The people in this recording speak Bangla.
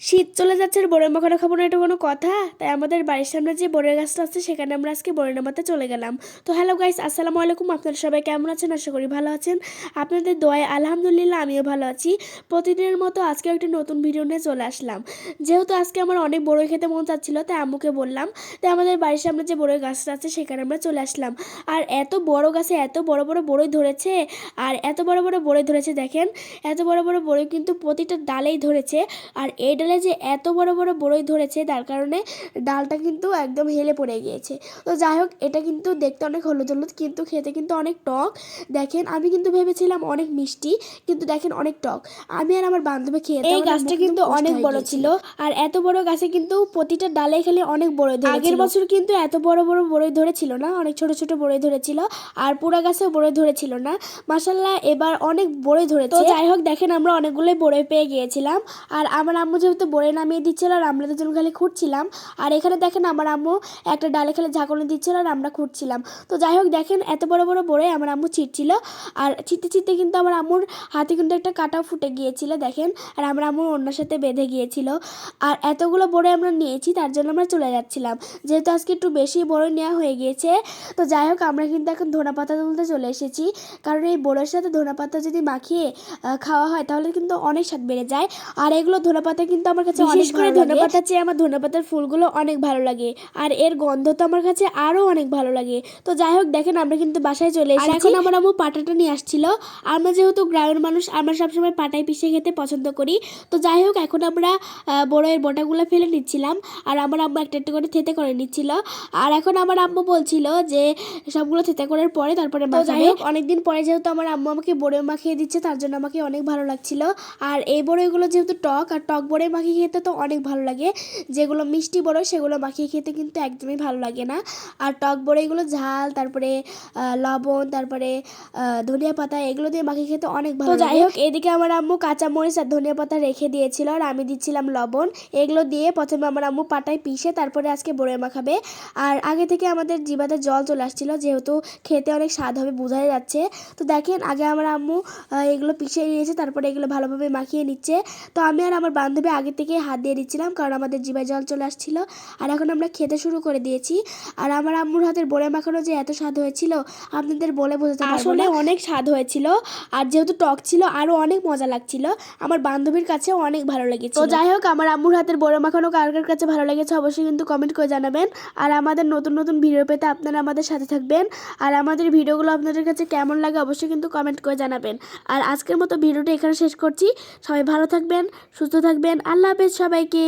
শীত চলে যাচ্ছে আর বড়ই মাখানো খাবো না, এটা কোনো কথা? তাই আমাদের বাড়ির সামনে যে বড়ই গাছটা আছে সেখানে আমরা আজকে বড়ই নামাতে চলে গেলাম। তো হ্যালো গাইস, আসসালামু আলাইকুম। আপনারা সবাই কেমন আছেন? আশা করি ভালো আছেন। আপনাদের দোয়ায় আলহামদুলিল্লাহ আমিও ভালো আছি। প্রতিদিনের মতো আজকে একটা নতুন ভিডিও নিয়ে চলে আসলাম। যেহেতু আজকে আমার অনেক বড়ই খেতে মন চাচ্ছিল, তাই আম্মুকে বললাম। তাই আমাদের বাড়ির সামনে যে বড়ই গাছটা আছে সেখানে আমরা চলে আসলাম। আর এত বড় গাছে এত বড় বড় বড়ই ধরেছে, আর এত বড় বড় বড়ই ধরেছে দেখেন। এত বড় বড় বড়ই কিন্তু প্রতিটা ডালেই ধরেছে। আর এই ডালে যে এত বড় বড় বড়ই ধরেছে তার কারণে ডালটা কিন্তু একদম হেলে পড়ে গিয়েছে। তো যাই হোক, এটা কিন্তু দেখতে অনেক হলুদ হলুদ, কিন্তু খেতে কিন্তু অনেক টক। দেখেন, আমি কিন্তু ভেবেছিলাম অনেক মিষ্টি, কিন্তু দেখেন অনেক টক। আমি আর আমার বান্ধবী খেয়ে এই গাছটা কিন্তু অনেক বড় ছিল। আর এত বড় গাছে কিন্তু প্রতিটা ডালে খেলে অনেক বড় ধরেছিল। আগের বছর কিন্তু এত বড় বড় বড়ই ধরেছিল না, অনেক ছোট ছোট বড়ই ধরেছিল। আর পুরা গাছেও বড়ই ধরেছিল না। মাশাআল্লাহ, এবার অনেক বড়ই ধরেছে। তো যাই হোক, দেখেন আমরা অনেকগুলোই বড়ই পেয়ে গিয়েছিলাম। আর আমার আম্মু যেহেতু বড়ই নামিয়ে দিচ্ছিল আর আমরা দুজন খালি খুঁটছিলাম। আর এখানে দেখেন আমার আম্মু একটা ডালে খালি ঝাঁকুনি দিচ্ছিল আর আমরা খুঁটছিলাম। তো যাই হোক, দেখেন এত বড় বড় বড়ই আমার আম্মু ছিটছিল। আর ছিটতে ছিটতে কিন্তু আমার আম্মুর হাতে কিন্তু একটা কাঁটাও ফুটে গিয়েছিল দেখেন। আর আমার আম্মুর অন্যের সাথে বেঁধে গিয়েছিল। আর এতগুলো বড়ই আমরা নিয়েছি, তার জন্য আমরা চলে যাচ্ছিলাম। যেহেতু আজকে একটু বেশি বড়ই নেওয়া হয়ে গিয়েছে। তো যাই হোক, আমরা কিন্তু এখন ধনেপাতা তুলতে চলে এসেছি। কারণ এই বড়ির সাথে ধনেপাতা যদি মাখিয়ে খাওয়া হয় তাহলে কিন্তু অনেক স্বাদ বেড়ে যায়। আর এগুলো ধনেপাতা কিন্তু আমার কাছে অনেক ভালো লাগে। ধনেপাতার চেয়ে আমার ধনেপাতার ফুলগুলো অনেক ভালো লাগে। আর এর গন্ধ তো আমার কাছে আরও অনেক ভালো লাগে। তো যাই হোক, দেখেন আমরা কিন্তু বাসায় চলে এসেছি। এখন আমার আম্মু পাটাটা নিয়ে আসছিল। আমরা যেহেতু গ্রামের মানুষ, আমরা সবসময় পাটায় পিষে খেতে পছন্দ করি। তো যাই হোক, এখন আমরা বড়ের বোটাগুলো ফেলে নিচ্ছিলাম। আর আমার আম্মু একটা একটা করে থেতে করে নিচ্ছিল। আর এখন আমার আম্মু বলছিল যে সবগুলো থেতে করার পরে তারপরে মাখাবে। যাই হোক, অনেকদিন পরে যেহেতু আমার আম্মু আমাকে বড়ই মাখিয়ে দিচ্ছে, তার জন্য আমাকে অনেক ভালো লাগছিল। আর এই বড়ইগুলো যেহেতু টক, আর টক বড়ই মাখিয়ে খেতে তো অনেক ভালো লাগে। যেগুলো মিষ্টি বড়ই সেগুলো মাখিয়ে খেতে কিন্তু একদমই ভালো লাগে না। আর টক বড়ইগুলো ঝাল, তারপরে লবণ, তারপরে ধনিয়া পাতা, এগুলো দিয়ে মাখিয়ে খেতে অনেক ভালো লাগে। তো যাই হোক, এদিকে আমার আম্মু কাঁচা মরিচ আর ধনিয়া পাতা রেখে দিয়েছিল আর আমি দিচ্ছিলাম লবণ। এগুলো দিয়ে প্রথমে আমার আম্মু পাটায় পিষে তারপরে আজকে বড়ই মাখাবে। আর আগে থেকে আমাদের জিভাতে জল চলে আসছিল, যেহেতু খেতে অনেক স্বাদ হবে বোঝাই যাচ্ছে। তো দেখেন, আগে আমার আম্মু এগুলো পিষে নিয়েছে, তারপরে এগুলো ভালোভাবে মাখিয়ে নিচ্ছে। তো আমি আর আমার বান্ধবী আগে থেকে হাত দিয়ে দিচ্ছিলাম, কারণ আমাদের জিভায় জল চলে আসছিল। আর এখন আমরা খেতে শুরু করে দিয়েছি। আর আমার আম্মুর হাতের বড়ই মাখানো যে এত স্বাদ হয়েছিল আপনাদের বলে বোঝাতে পারবো না। আসলে অনেক স্বাদ হয়েছিল। আর যেহেতু টক ছিল আরও অনেক মজা লাগছিল। আমার বান্ধবীর কাছেও অনেক ভালো লেগেছে। তো যাই হোক, আমার আম্মুর হাতের বড়ই মাখানো কার কার কাছে ভালো লেগেছে অবশ্যই কিন্তু কমেন্ট করে জানাবেন। আর আমাদের নতুন নতুন ভিডিও পেতে আপনারা আমাদের সাথে থাকবেন। আর আমাদের ভিডিওগুলো আপনাদের কাছে কেমন লাগে অবশ্যই কিন্তু কমেন্ট করে জানাবেন। আর আজকের মতো ভিডিওটা এখানে শেষ করছি। সবাই ভালো থাকবেন, সুস্থ থাকবেন। আল্লাহ হাফেজ সবাইকে।